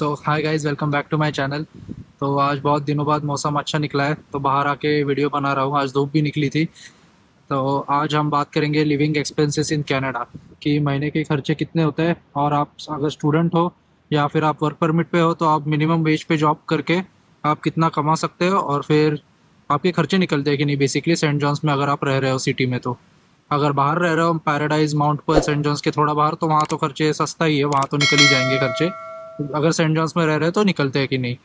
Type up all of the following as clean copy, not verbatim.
So hi guys, welcome back to my channel. तो आज बहुत दिनों बाद मौसम अच्छा निकला है तो बाहर आके वीडियो बना रहा हूँ। आज धूप भी निकली थी। तो आज हम बात करेंगे लिविंग एक्सपेंसेस इन कनाडा कि महीने के खर्चे कितने होते हैं। और आप अगर स्टूडेंट हो या फिर आप वर्क परमिट पे हो तो आप मिनिमम वेज पे जॉब करके आप कितना कमा सकते हो और फिर आपके खर्चे निकलते हैं कि नहीं, बेसिकली सेंट जॉन्स में अगर आप रह रहे हो सिटी में। तो अगर बाहर रह रहे हो Paradise, Mount Pearl, Saint John's के थोड़ा बाहर, तो वहाँ तो खर्चे सस्ता ही है, वहाँ तो निकल ही जाएंगे खर्चे। अगर सेंट जॉन्स में रह रहे हो तो निकलते हैं कि नहीं।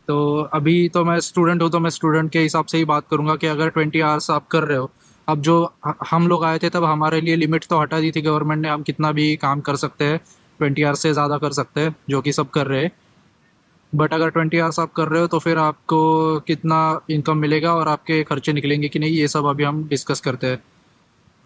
तो अभी तो मैं स्टूडेंट हूँ तो मैं स्टूडेंट के हिसाब से ही बात करूंगा कि अगर 20 आवर्स आप कर रहे हो। अब जो हम लोग आए थे तब हमारे लिए लिमिट तो हटा दी थी गवर्नमेंट ने, हम कितना भी काम कर सकते हैं, 20 आवर्स से ज़्यादा कर सकते हैं, जो कि सब कर रहे हैं। बट अगर 20 आवर्स आप कर रहे हो तो फिर आपको कितना इनकम मिलेगा और आपके खर्चे निकलेंगे कि नहीं, ये सब अभी हम डिस्कस करते हैं।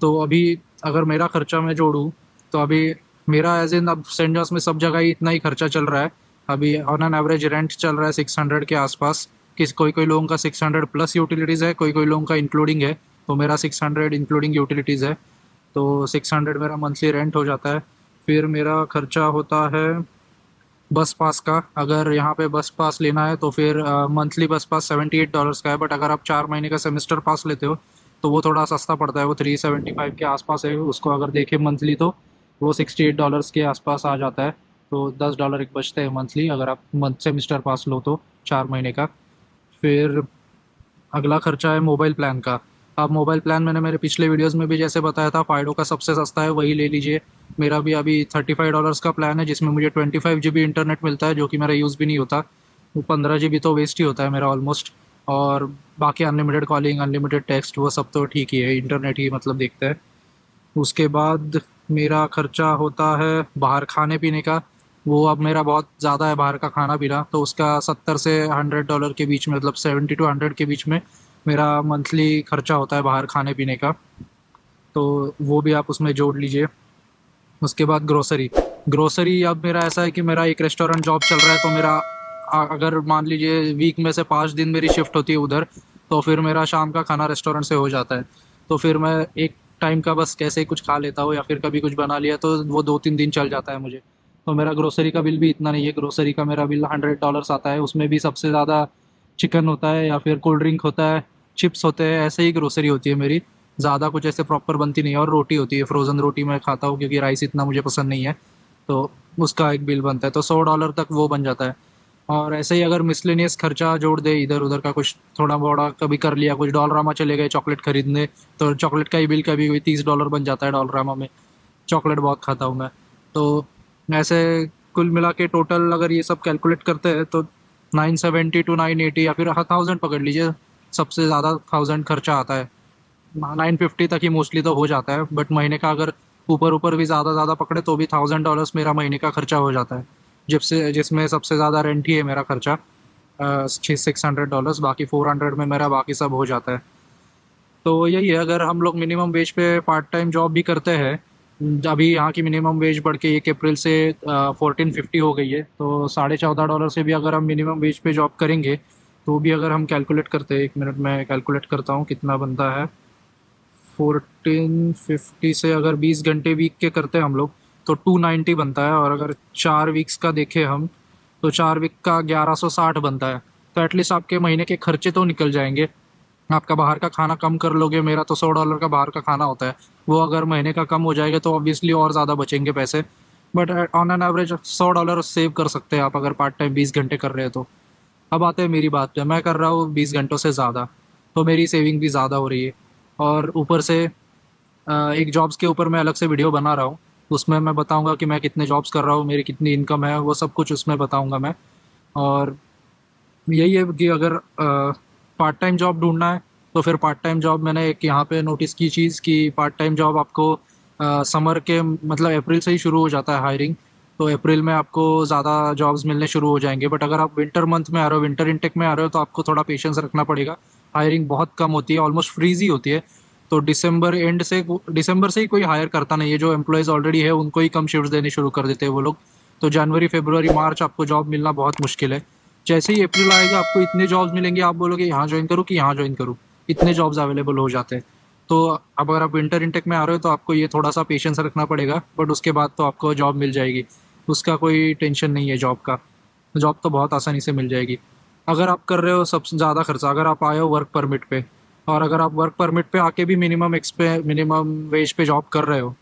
तो अभी अगर मेरा खर्चा मैं जोड़ूँ तो अभी मेरा एज इन, अब सेंट जॉस में सब जगह ही इतना ही खर्चा चल रहा है। अभी ऑन एन एवरेज रेंट चल रहा है 600 के आसपास। कोई कोई लोगों का 600 प्लस यूटिलिटीज़ है, कोई कोई लोगों का इंक्लूडिंग है। तो मेरा 600 इंक्लूडिंग यूटिलिटीज़ है। तो 600 मेरा मंथली रेंट हो जाता है। फिर मेरा खर्चा होता है बस पास का। अगर यहाँ पे बस पास लेना है तो फिर मंथली बस पास $78 का है। बट अगर आप 4 महीने का सेमेस्टर पास लेते हो तो वो थोड़ा सस्ता पड़ता है, वो 375 के आसपास है। उसको अगर देखें मंथली तो वो $68 के आसपास आ जाता है। तो $10 एक बचते हैं मंथली अगर आप मंथ सेमेस्टर पास लो तो 4 महीने का। फिर अगला खर्चा है मोबाइल प्लान का। आप मोबाइल प्लान, मैंने मेरे पिछले वीडियोस में भी जैसे बताया था, फाइडो का सबसे सस्ता है, वही ले लीजिए। मेरा भी अभी $35 का प्लान है जिसमें मुझे 25 GB इंटरनेट मिलता है, जो कि मेरा यूज़ भी नहीं होता। वो 15 GB तो वेस्ट ही होता है मेरा ऑलमोस्ट। और बाकी अनलिमिटेड कॉलिंग, अनलिमिटेड टेक्स्ट, वो सब तो ठीक ही है, इंटरनेट ही मतलब देखते हैं। उसके बाद मेरा खर्चा होता है बाहर खाने पीने का। वो अब मेरा बहुत ज़्यादा है बाहर का खाना पीना, तो उसका 70 से $100 के बीच में, मतलब 70 to 100 के बीच में मेरा मंथली खर्चा होता है बाहर खाने पीने का। तो वो भी आप उसमें जोड़ लीजिए। उसके बाद ग्रोसरी। ग्रोसरी अब मेरा ऐसा है कि मेरा एक रेस्टोरेंट जॉब चल रहा है तो मेरा अगर मान लीजिए वीक में से 5 दिन मेरी शिफ्ट होती है उधर, तो फिर मेरा शाम का खाना रेस्टोरेंट से हो जाता है। तो फिर मैं एक टाइम का बस कैसे ही कुछ खा लेता हूँ या फिर कभी कुछ बना लिया तो वो 2-3 दिन चल जाता है मुझे। तो मेरा ग्रोसरी का बिल भी इतना नहीं है। ग्रोसरी का मेरा बिल $100 आता है, उसमें भी सबसे ज़्यादा चिकन होता है या फिर कोल्ड ड्रिंक होता है, चिप्स होते हैं, ऐसे ही ग्रोसरी होती है मेरी। ज़्यादा कुछ ऐसे प्रॉपर बनती नहीं है। और रोटी होती है, फ्रोज़न रोटी मैं खाता हूँ क्योंकि राइस इतना मुझे पसंद नहीं है। तो उसका एक बिल बनता है, तो $100 तक वो बन जाता है। और ऐसे ही अगर मिसलेनियस खर्चा जोड़ दे इधर उधर का कुछ थोड़ा बड़ा, कभी कर लिया कुछ, डॉलरामा चले गए चॉकलेट खरीदने, तो चॉकलेट का ही बिल कभी कोई $30 बन जाता है डॉलरामा में। चॉकलेट बहुत खाता हूँ मैं। तो ऐसे कुल मिला के टोटल अगर ये सब कैलकुलेट करते हैं तो 970 to 980 या फिर 1000 पकड़ लीजिए। सबसे ज़्यादा 1000 खर्चा आता है। 950 तक ही मोस्टली तो हो जाता है, बट महीने का अगर ऊपर ऊपर भी ज़्यादा ज़्यादा पकड़े तो भी $1000 मेरा महीने का खर्चा हो जाता है। जिसमें सबसे ज़्यादा रेंट ही है मेरा खर्चा, 600 $600। बाकी 400 में मेरा बाकी सब हो जाता है। तो यही है, अगर हम लोग मिनिमम वेज पे पार्ट टाइम जॉब भी करते हैं, अभी यहाँ की मिनिमम वेज बढ़ के 1 अप्रैल से 1450 हो गई है, तो $14.5 से भी अगर हम मिनिमम वेज पे जॉब करेंगे तो भी अगर हम कैलकुलेट करते हैं, 1 मिनट में कैलकुलेट करता हूँ कितना बनता है। 1450 से अगर 20 घंटे वीक के करते हैं हम लोग तो 290 बनता है। और अगर 4 वीक्स का देखें हम तो 4 वीक का 1160 बनता है। तो एटलीस्ट आपके महीने के खर्चे तो निकल जाएंगे। आपका बाहर का खाना कम कर लोगे, मेरा तो $100 का बाहर का खाना होता है, वो अगर महीने का कम हो जाएगा तो ऑब्वियसली और ज़्यादा बचेंगे पैसे। But on an average $100 save कर सकते हैं आप अगर पार्ट टाइम 20 घंटे कर रहे हो तो। अब आते हैं मेरी बात पे, मैं कर रहा हूँ 20 घंटों से ज़्यादा, तो मेरी सेविंग भी ज़्यादा हो रही है। और ऊपर से एक जॉब्स के ऊपर मैं अलग से वीडियो बना रहा हूँ, उसमें मैं बताऊँगा कि मैं कितने जॉब्स कर रहा हूँ, मेरी कितनी इनकम है, वो सब कुछ उसमें बताऊँगा मैं। और यही है कि अगर पार्ट टाइम जॉब ढूंढना है तो फिर पार्ट टाइम जॉब, मैंने एक यहाँ पे नोटिस की चीज़ कि पार्ट टाइम जॉब आपको समर के मतलब अप्रैल से ही शुरू हो जाता है हायरिंग। तो अप्रैल में आपको ज़्यादा जॉब्स मिलने शुरू हो जाएंगे। बट अगर आप विंटर मंथ में आ रहे हो, विंटर इनटेक में आ रहे हो, तो आपको थोड़ा पेशेंस रखना पड़ेगा। हायरिंग बहुत कम होती है, ऑलमोस्ट फ्रीज ही होती है। तो दिसंबर से ही कोई हायर करता नहीं है, जो एम्प्लॉयज़ ऑलरेडी है उनको ही कम शिफ्ट देने शुरू कर देते हैं वो लोग। तो जनवरी, फरवरी, मार्च आपको जॉब मिलना बहुत मुश्किल है। जैसे ही अप्रैल आएगा आपको इतने जॉब्स मिलेंगे, आप बोलोगे यहाँ ज्वाइन करूँ कि यहाँ ज्वाइन करूँ, इतने जॉब्स अवेलेबल हो जाते हैं। तो अब अगर आप विंटर इनटेक में आ रहे हो तो आपको ये थोड़ा सा पेशेंस रखना पड़ेगा, बट उसके बाद तो आपको जॉब मिल जाएगी, उसका कोई टेंशन नहीं है जॉब का। जॉब तो बहुत आसानी से मिल जाएगी। अगर आप कर रहे हो सबसे ज़्यादा खर्चा, अगर आप आए हो वर्क परमिट पे, और अगर आप वर्क परमिट पे आके भी मिनिमम वेज पे जॉब कर रहे हो,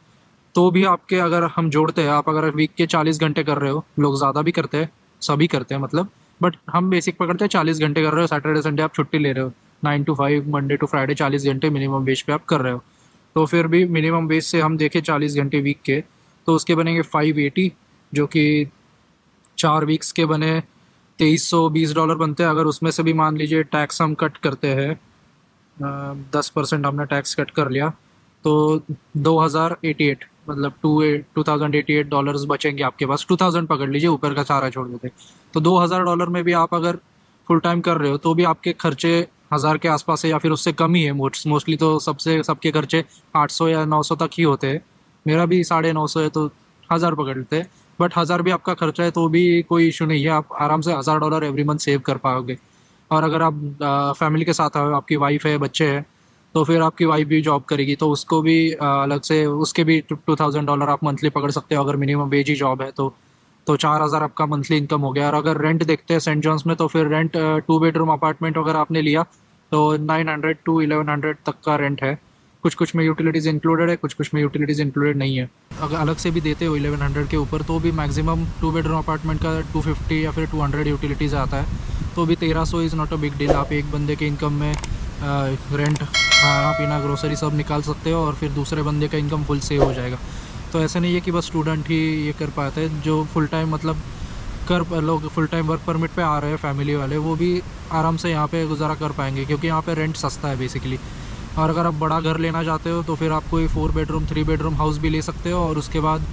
तो भी आपके, अगर हम जोड़ते हैं, आप अगर वीक के 40 घंटे कर रहे हो, लोग ज़्यादा भी करते हैं, सभी करते हैं मतलब, बट हम बेसिक पकड़ते हैं 40 घंटे कर रहे हो, सैटरडे संडे आप छुट्टी ले रहे हो, 9 to 5 मंडे टू फ्राइडे 40 घंटे मिनिमम वेज पे आप कर रहे हो, तो फिर भी मिनिमम वेज से हम देखें 40 घंटे वीक के, तो उसके बनेंगे 580, जो कि 4 वीक्स के बने $2320 बनते हैं। अगर उसमें से भी मान लीजिए टैक्स हम कट करते हैं, 10% हमने टैक्स कट कर लिया, तो 2088, मतलब $2088 बचेंगे आपके पास। 2000 पकड़ लीजिए, ऊपर का सारा छोड़ देते, तो $2000 में भी आप अगर फुल टाइम कर रहे हो तो भी आपके खर्चे 1000 के आसपास है, या फिर उससे कम ही है। मोस्टली तो सबके खर्चे 800 या 900 तक ही होते हैं। मेरा भी 950 है, तो 1000 पकड़ लेते हैं। बट 1000 भी आपका खर्चा है तो भी कोई इशू नहीं है, आप आराम से $1000 एवरी मंथ सेव कर पाओगे। और अगर आप फैमिली के साथ आओ, आपकी वाइफ है, बच्चे हैं, तो फिर आपकी वाइफ भी जॉब करेगी, तो उसको भी अलग से उसके भी $2000 आप मंथली पकड़ सकते हो, अगर मिनिमम वेज ही जॉब है तो 4000 आपका मंथली इनकम हो गया। और अगर रेंट देखते हैं सेंट जॉन्स में, तो फिर रेंट 2 बेडरूम अपार्टमेंट अगर आपने लिया तो 900 to 1100 तक का रेंट है। कुछ कुछ में यूटिलिटीज़ इंक्लूडेड है, कुछ कुछ में यूटिलिटीज़ इंक्लूडेड नहीं है। अगर अलग से भी देते हो 1100 के ऊपर, तो भी मैक्सिमम 2 बेडरूम अपार्टमेंट का 250 या फिर 200 यूटिलिटीज़ आता है, तो भी 1300 is not a big deal. आप एक बंदे के इनकम में रेंट, खाना पीना, ग्रोसरी सब निकाल सकते हो, और फिर दूसरे बंदे का इनकम फुल सेव हो जाएगा। तो ऐसा नहीं है कि बस स्टूडेंट ही ये कर पाते हैं, जो फुल टाइम मतलब लोग फुल टाइम वर्क परमिट पे आ रहे हैं फैमिली वाले, वो भी आराम से यहाँ पे गुजारा कर पाएंगे, क्योंकि यहाँ पे रेंट सस्ता है बेसिकली। और अगर आप बड़ा घर लेना चाहते हो तो फिर आप कोई 4 बेडरूम 3 बेडरूम हाउस भी ले सकते हो, और उसके बाद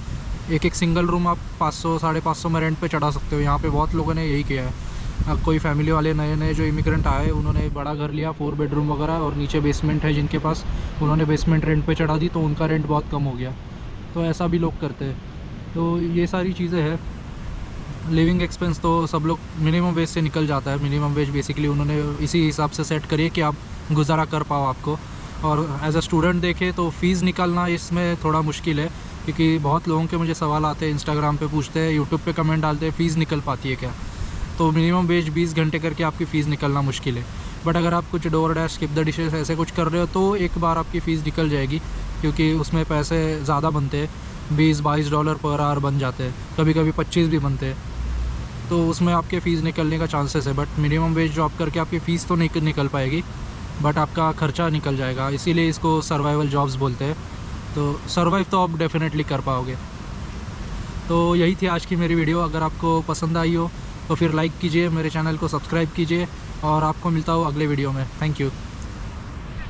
एक एक सिंगल रूम आप 500 550 में रेंट पे चढ़ा सकते हो। यहाँ पे बहुत लोगों ने यही किया है। अब कोई फैमिली वाले नए नए जो इमिग्रेंट आए, उन्होंने बड़ा घर लिया 4 बेडरूम वगैरह, और नीचे बेसमेंट है जिनके पास, उन्होंने बेसमेंट रेंट पे चढ़ा दी, तो उनका रेंट बहुत कम हो गया। तो ऐसा भी लोग करते हैं। तो ये सारी चीज़ें हैं। लिविंग एक्सपेंस तो सब लोग मिनिमम वेज से निकल जाता है। मिनिमम वेज बेसिकली उन्होंने इसी हिसाब से सेट करी है कि आप गुजारा कर पाओ आपको। और एज अ स्टूडेंट देखें तो फ़ीस निकालना इसमें थोड़ा मुश्किल है, क्योंकि बहुत लोगों के मुझे सवाल आते हैं, इंस्टाग्राम पे पूछते हैं, यूट्यूब पे कमेंट डालते हैं, फ़ीस निकल पाती है क्या। तो मिनिमम वेज 20 घंटे करके आपकी फ़ीस निकलना मुश्किल है। बट अगर आप कुछ door dash, skip the dishes ऐसे कुछ कर रहे हो, तो एक बार आपकी फ़ीस निकल जाएगी, क्योंकि उसमें पैसे ज़्यादा बनते हैं। $20-22 पर आवर बन जाते हैं, कभी कभी 25 भी बनते हैं, तो उसमें आपके फ़ीस निकलने का चांसेस है। बट मिनिमम वेज जॉब करके आपकी फ़ीस तो नहीं निकल पाएगी, बट आपका खर्चा निकल जाएगा। इसीलिए इसको सर्वाइवल जॉब्स बोलते हैं। तो सर्वाइव तो आप डेफिनेटली कर पाओगे। तो यही थी आज की मेरी वीडियो। अगर आपको पसंद आई हो तो फिर लाइक कीजिए, मेरे चैनल को सब्सक्राइब कीजिए, और आपको मिलता हूँ अगले वीडियो में। Thank you.